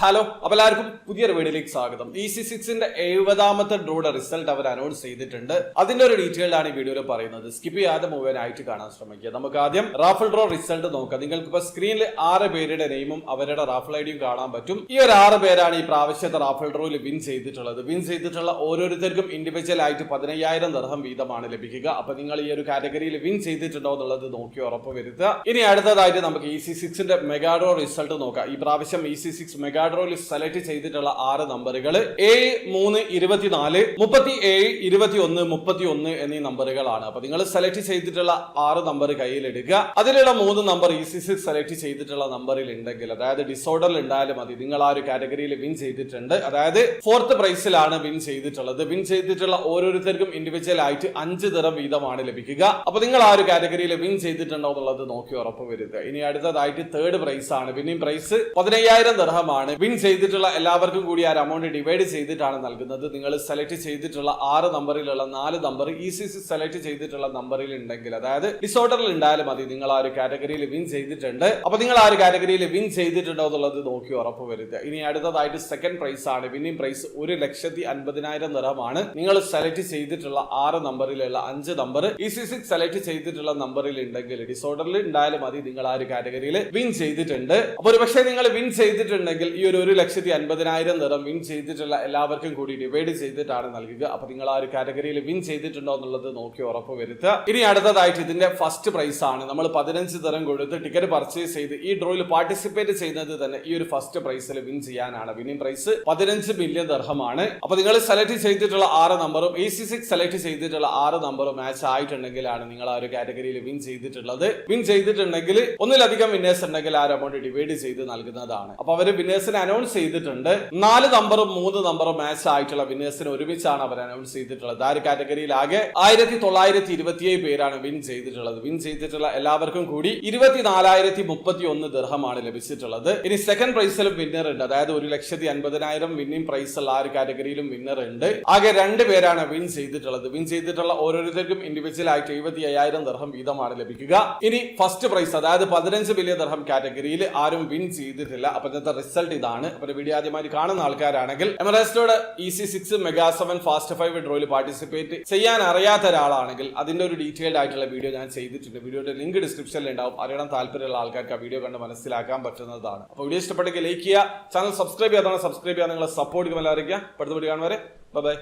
Hello, അപ്പോൾ എല്ലാവർക്കും പുതിയൊരു വീഡിയോയിലേക്ക് സ്വാഗതം. EC6ന്റെ 70ാമത്തെ ഡ്രോയുടെ റിസൾട്ട് അവർ അനൗൺസ് ചെയ്തിട്ടുണ്ട്. അതിന്റെ ഒരു ഡീറ്റെയിൽ ആണ് ഈ വീഡിയോയിൽ പറയുന്നത്. സ്കിപ്പ് ചെയ്യാതെ മുഴുവനായിട്ട് കാണാൻ ശ്രമിക്കുക. നമുക്ക് ആദ്യം റാഫിൾ ഡ്രോ റിസൾട്ട് നോക്കാം. നിങ്ങൾക്ക് ഇപ്പോൾ സ്ക്രീനിൽ 6 പേരുടെ നെയിമും അവരുടെ റാഫിൾ ഐഡിയും കാണാൻ പറ്റും. ഈ ഒരു 6 പേരാണ് ഈ പ്രാവശ്യത്തെ റാഫിൾ ഡ്രോയിൽ വിൻ ചെയ്തിട്ടുള്ളത്. വിൻ ചെയ്തിട്ടുള്ള ഓരോരുത്തർക്കും ഇൻഡിവിജ്വൽ ആയിട്ട് 15,000 ദിർഹം വീതമാണ് ലഭിക്കുക. അപ്പൊ നിങ്ങൾ ഈ ഒരു കാറ്റഗറിയിൽ വിൻ ചെയ്തിട്ടുണ്ടോ എന്നുള്ളത് നോക്കി ഉറപ്പ് വരുത്തുക. ഇനി അടുത്തതായിട്ട് നമുക്ക് EC6ന്റെ മെഗാ ഡ്രോ റിസൾട്ട് നോക്കാം. ഈ പ്രാവശ്യം EC6 മെഗാ ഡ്രോയിൽ സെലക്ട് ചെയ്തിട്ടുള്ള 6 നമ്പറുകൾ 7, 3, 24, 37, 21, 31 എന്നീ നമ്പറുകളാണ്. അപ്പൊ നിങ്ങൾ സെലക്ട് ചെയ്തിട്ടുള്ള 6 നമ്പർ കയ്യിലെടുക്കുക. അതിലുള്ള 3 നമ്പർ EC6 സെലക്ട് ചെയ്തിട്ടുള്ള നമ്പറിൽ ഉണ്ടെങ്കിൽ, അതായത് ഡിസോർഡറിൽ ഉണ്ടായാലും മതി, നിങ്ങൾ ആ ഒരു കാറ്റഗറിയിൽ വിൻ ചെയ്തിട്ടുണ്ട്. അതായത് 4th പ്രൈസിലാണ് വിൻ ചെയ്തിട്ടുള്ളത്. വിൻ ചെയ്തിട്ടുള്ള ഓരോരുത്തർക്കും ഇൻഡിവിജ്വൽ ആയിട്ട് 5 ദിർഹം വീതമാണ് ലഭിക്കുക. അപ്പൊ നിങ്ങൾ ആ ഒരു കാറ്റഗറിയിൽ വിൻ ചെയ്തിട്ടുണ്ടോ എന്നുള്ളത് നോക്കി ഉറപ്പ് വരുത്തുക. ഇനി അടുത്തതായിട്ട് 3rd പ്രൈസ് ആണ്. Winning price 15,000 ദിർഹമാണ്. വിൻ ചെയ്തിട്ടുള്ള എല്ലാവർക്കും കൂടി ആ എമൗണ്ട് ഡിവൈഡ് ചെയ്തിട്ടാണ് നൽകുന്നത്. നിങ്ങൾ സെലക്ട് ചെയ്തിട്ടുള്ള 6 നമ്പറിലുള്ള 4 നമ്പർ EC6 സെലക്ട് ചെയ്തിട്ടുള്ള നമ്പറിൽ ഉണ്ടെങ്കിൽ, അതായത് ഡിസോർഡറിൽ ഉണ്ടായാലും മതി, നിങ്ങൾ ആ ഒരു കാറ്റഗറിയിൽ വിൻ ചെയ്തിട്ടുണ്ട്. അപ്പൊ നിങ്ങൾ ആ ഒരു കാറ്റഗറിയിൽ വിൻ ചെയ്തിട്ടുണ്ടോ എന്നുള്ളത് നോക്കി ഉറപ്പ് വരുത്തുക. ഇനി അടുത്തതായിട്ട് 2nd പ്രൈസ് ആണ്. Winning price 1,50,000 ദിർഹമാണ്. നിങ്ങൾ സെലക്ട് ചെയ്തിട്ടുള്ള 6 നമ്പറിലുള്ള 5 നമ്പർ EC6 സെലക്ട് ചെയ്തിട്ടുള്ള നമ്പറിൽ ഉണ്ടെങ്കിൽ, ഡിസോർഡറിൽ ഉണ്ടായാലും മതി, നിങ്ങൾ ആ ഒരു കാറ്റഗറിയിൽ വിൻ ചെയ്തിട്ടുണ്ട്. അപ്പൊ ഒരു പക്ഷേ നിങ്ങൾ വിൻ ചെയ്തിട്ടുണ്ടെങ്കിൽ ഈ ഒരു 1,50,000 ദിർഹം വിൻ ചെയ്തിട്ടുള്ള എല്ലാവർക്കും കൂടി ഡിവൈഡ് ചെയ്തിട്ടാണ് നൽകുക. അപ്പൊ നിങ്ങൾ ആ ഒരു കാറ്റഗറിയിൽ വിൻ ചെയ്തിട്ടുണ്ടോ എന്നുള്ളത് നോക്കി ഉറപ്പ് വരുത്തുക. ഇനി അടുത്തതായിട്ട് ഇതിന്റെ ഫസ്റ്റ് പ്രൈസ് ആണ്. നമ്മൾ 15 ദിർഹം കൊടുത്ത് ടിക്കറ്റ് പർച്ചേസ് ചെയ്ത് ഈ ഡ്രോയിൽ പാർട്ടിസിപ്പേറ്റ് ചെയ്യുന്നത് തന്നെ ഈ ഒരു ഫസ്റ്റ് പ്രൈസിൽ വിൻ ചെയ്യാനാണ്. വിന്നിംഗ് പ്രൈസ് 15 മില്യൺ ദിർഹമാണ്. അപ്പൊ നിങ്ങൾ സെലക്ട് ചെയ്തിട്ടുള്ള 6 നമ്പറും EC6 സെലക്ട് ചെയ്തിട്ടുള്ള 6 നമ്പറും മാച്ച് ആയിട്ടുണ്ടെങ്കിലാണ് നിങ്ങൾ ആ ഒരു കാറ്റഗറിയിൽ വിൻ ചെയ്തിട്ടുള്ളത്. വിൻ ചെയ്തിട്ടുണ്ടെങ്കിൽ ഒന്നിലധികം വിന്നേഴ്സ് ഉണ്ടെങ്കിൽ ആ എമൗണ്ട് ഡിവൈഡ് ചെയ്ത് നൽകുന്നതാണ്. അപ്പൊ അവര് വിന്നേഴ്സിനെ അനൗൺസ് ചെയ്തിട്ടുണ്ട്. 4 നമ്പറും 3 നമ്പറും മാച്ച് ആയിട്ടുള്ള വിന്നേഴ്സിന് ഒരുമിച്ചാണ് അവർ അനൗൺസ് ചെയ്തിട്ടുള്ളത്. ആ ഒരു കാറ്റഗറിയിൽ ആകെ 1927 പേരാണ് വിൻ ചെയ്തിട്ടുള്ളത്. വിൻ ചെയ്തിട്ടുള്ള എല്ലാവർക്കും കൂടി 24,031 ദിർഹമാണ് ലഭിച്ചിട്ടുള്ളത്. ഇനി 2nd പ്രൈസിലും വിന്നർ ഉണ്ട്. അതായത് 1,50,000 വിന്നിംഗ് പ്രൈസ് ഉള്ള ആ ഒരു കാറ്റഗറിയിലും വിന്നർ ഉണ്ട്. ആകെ 2 പേരാണ് വിൻ ചെയ്തിട്ടുള്ളത്. വിൻ ചെയ്തിട്ടുള്ള ഓരോരുത്തർക്കും ഇൻഡിവിജ്വൽ ആയിട്ട് 75,000 ദിർഹം വീതമാണ് ലഭിക്കുക. ഇനി ഫസ്റ്റ് പ്രൈസ്, അതായത് 15 മില്യൺ ദിർഹം കാറ്റഗറിയിൽ ആരും വിൻ ചെയ്തിട്ടില്ല. അപ്പൊ ഇന്നത്തെ റിസൾട്ട് ഇതാണ്. അപ്പൊ വീഡിയോ ആദ്യമായി കാണുന്ന ആൾക്കാരാണെങ്കിൽ എമറസ്റ്റോട് EC6 മെഗാ 7 ഫാസ്റ്റ് 5 ഡ്രോയിൽ പാർട്ടിസിപ്പേറ്റ് ചെയ്യാൻ അറിയാത്ത ഒരാളാണെങ്കിൽ അതിന്റെ ഒരു ഡീറ്റെയിൽഡ് ആയിട്ടുള്ള വീഡിയോ ഞാൻ ചെയ്തിട്ടുണ്ട്. വീഡിയോയുടെ ലിങ്ക് ഡിസ്ക്രിപ്ഷനിൽ ഉണ്ടാവും. അറിയണം താല്പര്യമുള്ള ആൾക്കാർക്ക് ആ വീഡിയോ കണ്ട് മനസ്സിലാക്കാൻ പറ്റുന്നതാണ്. അപ്പോൾ വീഡിയോ ഇഷ്ടപ്പെട്ടെങ്കിൽ ലൈക്ക് ചെയ്യുക, ചാനൽ സബ്സ്ക്രൈബ് ചെയ്യാതാണ് സബ്സ്ക്രൈബ് ചെയ്യാൻ നിങ്ങളെ സപ്പോർട്ട് ചെയ്യുമെല്ലാം അറിയിക്കുക. അടുത്ത വീഡിയോ കാണുവരെ ബൈ.